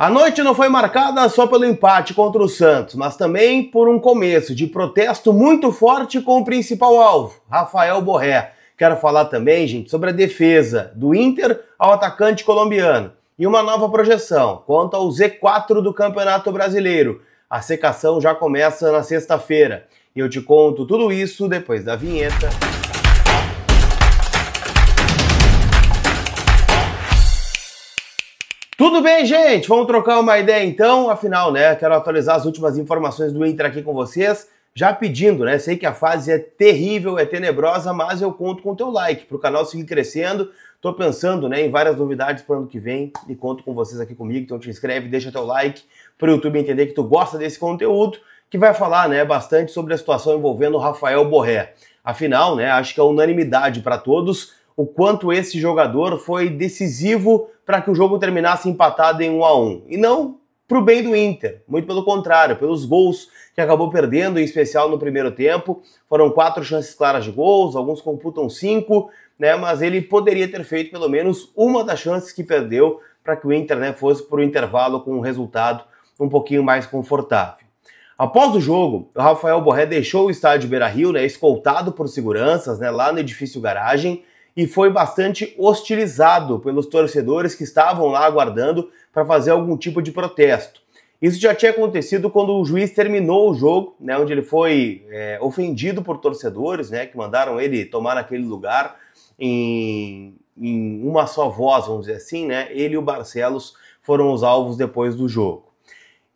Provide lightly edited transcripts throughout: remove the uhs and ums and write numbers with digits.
A noite não foi marcada só pelo empate contra o Santos, mas também por um começo de protesto muito forte com o principal alvo, Rafael Borré. Quero falar também, gente, sobre a defesa do Inter ao atacante colombiano e uma nova projeção quanto ao Z4 do Campeonato Brasileiro. A secação já começa na sexta-feira e eu te conto tudo isso depois da vinheta. Tudo bem, gente? Vamos trocar uma ideia então? Afinal, né, quero atualizar as últimas informações do Inter aqui com vocês, já pedindo, né, sei que a fase é terrível, é tenebrosa, mas eu conto com o teu like, para o canal seguir crescendo. Tô pensando, né, em várias novidades para o ano que vem e conto com vocês aqui comigo, então te inscreve, deixa teu like para o YouTube entender que tu gosta desse conteúdo, que vai falar, né, bastante sobre a situação envolvendo o Rafael Borré. Afinal, né, acho que é unanimidade para todos o quanto esse jogador foi decisivo para que o jogo terminasse empatado em 1-1. E não para o bem do Inter, muito pelo contrário, pelos gols que acabou perdendo, em especial no primeiro tempo. Foram 4 chances claras de gols, alguns computam 5, né, mas ele poderia ter feito pelo menos uma das chances que perdeu para que o Inter, né, fosse para o intervalo com um resultado um pouquinho mais confortável. Após o jogo, o Rafael Borré deixou o estádio Beira-Rio, né, escoltado por seguranças, né, lá no edifício Garagem, e foi bastante hostilizado pelos torcedores que estavam lá aguardando para fazer algum tipo de protesto. Isso já tinha acontecido quando o juiz terminou o jogo, né, onde ele foi ofendido por torcedores, né, que mandaram ele tomar naquele lugar em uma só voz, vamos dizer assim, né, ele e o Barcelos foram os alvos depois do jogo.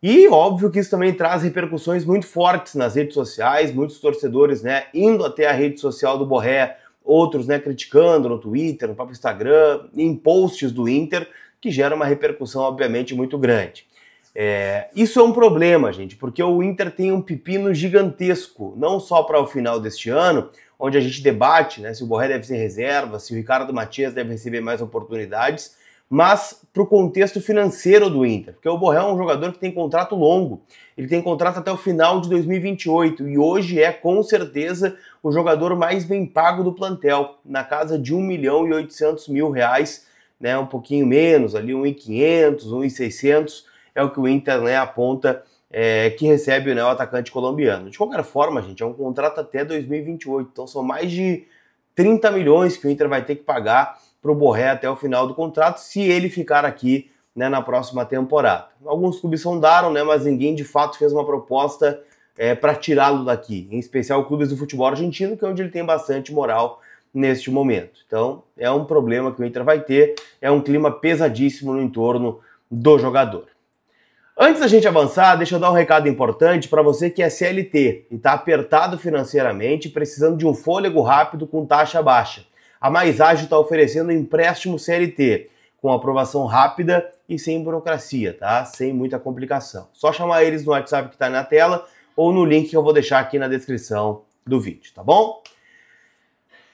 E óbvio que isso também traz repercussões muito fortes nas redes sociais, muitos torcedores, né, indo até a rede social do Borré, outros, né, criticando no Twitter, no próprio Instagram, em posts do Inter, que gera uma repercussão, obviamente, muito grande. Isso é um problema, gente, porque o Inter tem um pepino gigantesco, não só para o final deste ano, onde a gente debate, né, se o Borré deve ser reserva, se o Ricardo Matias deve receber mais oportunidades, mas para o contexto financeiro do Inter, porque o Borré é um jogador que tem contrato longo, ele tem contrato até o final de 2028 e hoje é com certeza o jogador mais bem pago do plantel, na casa de R$1.800.000, né, um pouquinho menos, ali R$1.500, R$1.600, é o que o Inter, né, aponta que recebe, né, o atacante colombiano. De qualquer forma, gente, é um contrato até 2028, então são mais de 30 milhões que o Inter vai ter que pagar para o Borré até o final do contrato, se ele ficar aqui, né, na próxima temporada. Alguns clubes sondaram, né, mas ninguém de fato fez uma proposta para tirá-lo daqui, em especial clubes do futebol argentino, que é onde ele tem bastante moral neste momento. Então, é um problema que o Inter vai ter, é um clima pesadíssimo no entorno do jogador. Antes da gente avançar, deixa eu dar um recado importante para você que é CLT e está apertado financeiramente, precisando de um fôlego rápido com taxa baixa. A Mais Ágil está oferecendo um empréstimo CLT, com aprovação rápida e sem burocracia, tá? Sem muita complicação. Só chamar eles no WhatsApp que está na tela ou no link que eu vou deixar aqui na descrição do vídeo, tá bom?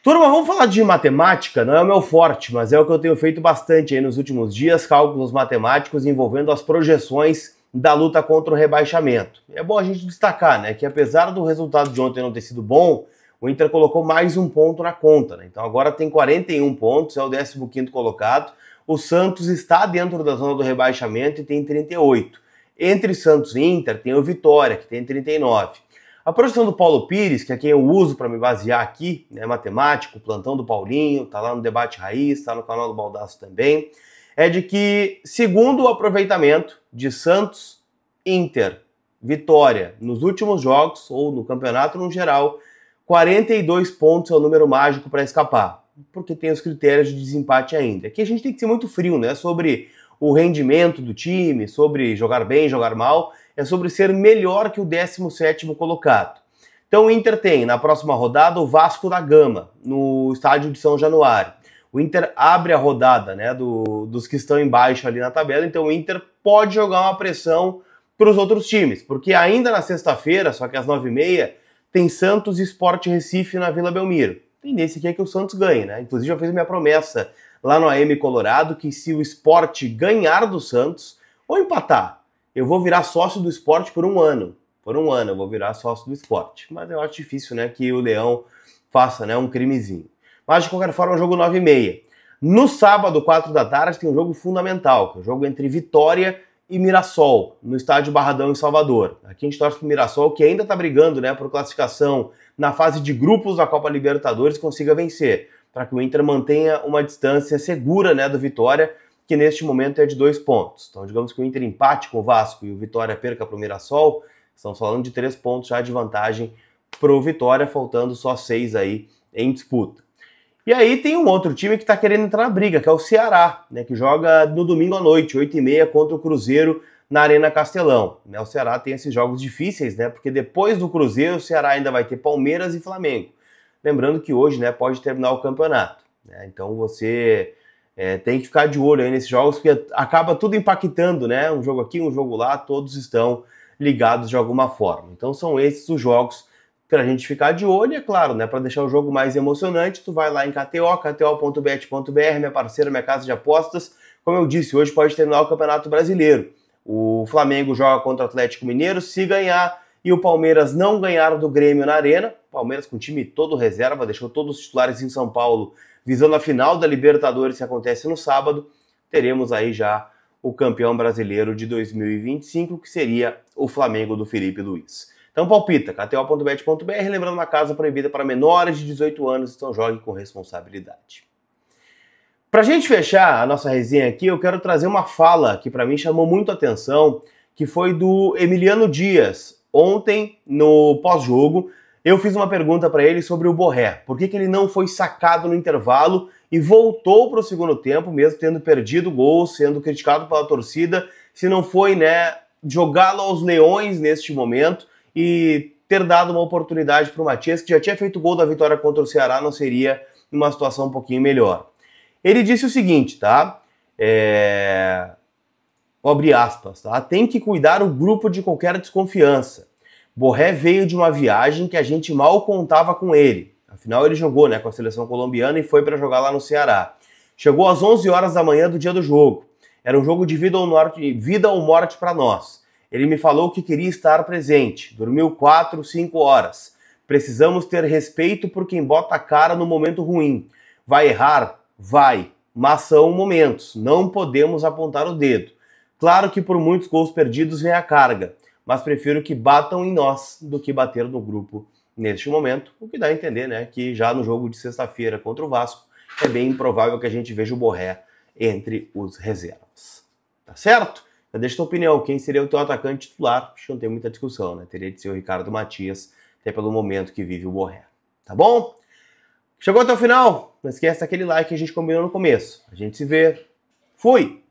Turma, vamos falar de matemática, não é o meu forte, mas é o que eu tenho feito bastante aí nos últimos dias, cálculos matemáticos envolvendo as projeções da luta contra o rebaixamento. É bom a gente destacar, né, que apesar do resultado de ontem não ter sido bom, o Inter colocou mais um ponto na conta, né? Então agora tem 41 pontos, é o 15º colocado. O Santos está dentro da zona do rebaixamento e tem 38. Entre Santos e Inter tem o Vitória, que tem 39. A projeção do Paulo Pires, que é quem eu uso para me basear aqui, né, matemático, plantão do Paulinho, tá lá no Debate Raiz, tá no canal do Baldasso também, é de que, segundo o aproveitamento de Santos, Inter, Vitória, nos últimos jogos, ou no campeonato no geral, 42 pontos é o número mágico para escapar, porque tem os critérios de desempate ainda. Aqui a gente tem que ser muito frio, né, sobre o rendimento do time, sobre jogar bem, jogar mal, é sobre ser melhor que o 17º colocado. Então o Inter tem, na próxima rodada, o Vasco da Gama, no estádio de São Januário. O Inter abre a rodada, né, dos que estão embaixo ali na tabela, então o Inter pode jogar uma pressão para os outros times, porque ainda na sexta-feira, só que às 9h30, tem Santos e Sport Recife na Vila Belmiro. A tendência aqui é que o Santos ganhe, né? Inclusive eu fiz minha promessa lá no AM Colorado que se o Sport ganhar do Santos ou empatar, eu vou virar sócio do Sport por um ano. Por um ano eu vou virar sócio do Sport. Mas eu acho difícil, né, que o Leão faça, né, um crimezinho. Mas de qualquer forma, é um jogo 9h30. No sábado, 4 da tarde, tem um jogo fundamental, que é o jogo entre Vitória e Mirassol, no estádio Barradão em Salvador. Aqui a gente torce pro Mirassol, que ainda tá brigando, né, por classificação na fase de grupos da Copa Libertadores, consiga vencer, para que o Inter mantenha uma distância segura, né, do Vitória, que neste momento é de 2 pontos. Então, digamos que o Inter empate com o Vasco e o Vitória perca pro Mirassol, estamos falando de 3 pontos já de vantagem pro Vitória, faltando só 6 aí em disputa. E aí tem um outro time que está querendo entrar na briga, que é o Ceará, né, que joga no domingo à noite, 8h30, contra o Cruzeiro na Arena Castelão. O Ceará tem esses jogos difíceis, né, porque depois do Cruzeiro, o Ceará ainda vai ter Palmeiras e Flamengo. Lembrando que hoje, né, pode terminar o campeonato. Né, então você tem que ficar de olho aí nesses jogos, porque acaba tudo impactando, né, um jogo aqui, um jogo lá, todos estão ligados de alguma forma. Então são esses os jogos para a gente ficar de olho, é claro, né? Para deixar o jogo mais emocionante, tu vai lá em KTO, kto.bet.br, minha parceira, minha casa de apostas. Como eu disse, hoje pode terminar o Campeonato Brasileiro. O Flamengo joga contra o Atlético Mineiro, se ganhar, e o Palmeiras não ganhar do Grêmio na Arena. Palmeiras com o time todo reserva, deixou todos os titulares em São Paulo, visando a final da Libertadores, que acontece no sábado. Teremos aí já o campeão brasileiro de 2025, que seria o Flamengo do Felipe Luiz. Então palpita, kto.bet.br, lembrando uma casa proibida para menores de 18 anos, então jogue com responsabilidade. Pra gente fechar a nossa resenha aqui, eu quero trazer uma fala que para mim chamou muito a atenção, que foi do Emiliano Dias. Ontem, no pós-jogo, eu fiz uma pergunta para ele sobre o Borré. Por que ele não foi sacado no intervalo e voltou para o segundo tempo, mesmo tendo perdido o gol, sendo criticado pela torcida, se não foi, né, jogá-lo aos leões neste momento, e ter dado uma oportunidade para o Matias, que já tinha feito o gol da vitória contra o Ceará, não seria uma situação um pouquinho melhor. Ele disse o seguinte, tá? Abre aspas, tá? Tem que cuidar o grupo de qualquer desconfiança. Borré veio de uma viagem que a gente mal contava com ele. Afinal, ele jogou, né, com a seleção colombiana e foi para jogar lá no Ceará. Chegou às 11 horas da manhã do dia do jogo. Era um jogo de vida ou morte para nós. Ele me falou que queria estar presente. Dormiu 4, 5 horas. Precisamos ter respeito por quem bota a cara no momento ruim. Vai errar? Vai. Mas são momentos. Não podemos apontar o dedo. Claro que por muitos gols perdidos vem a carga. Mas prefiro que batam em nós do que bater no grupo neste momento. O que dá a entender, né, que já no jogo de sexta-feira contra o Vasco é bem improvável que a gente veja o Borré entre os reservas. Tá certo? Deixa tua opinião, quem seria o teu atacante titular? Acho que não tem muita discussão, né? Teria de ser o Ricardo Matias, até pelo momento que vive o Borré. Tá bom? Chegou até o final? Não esquece daquele like que a gente combinou no começo. A gente se vê. Fui!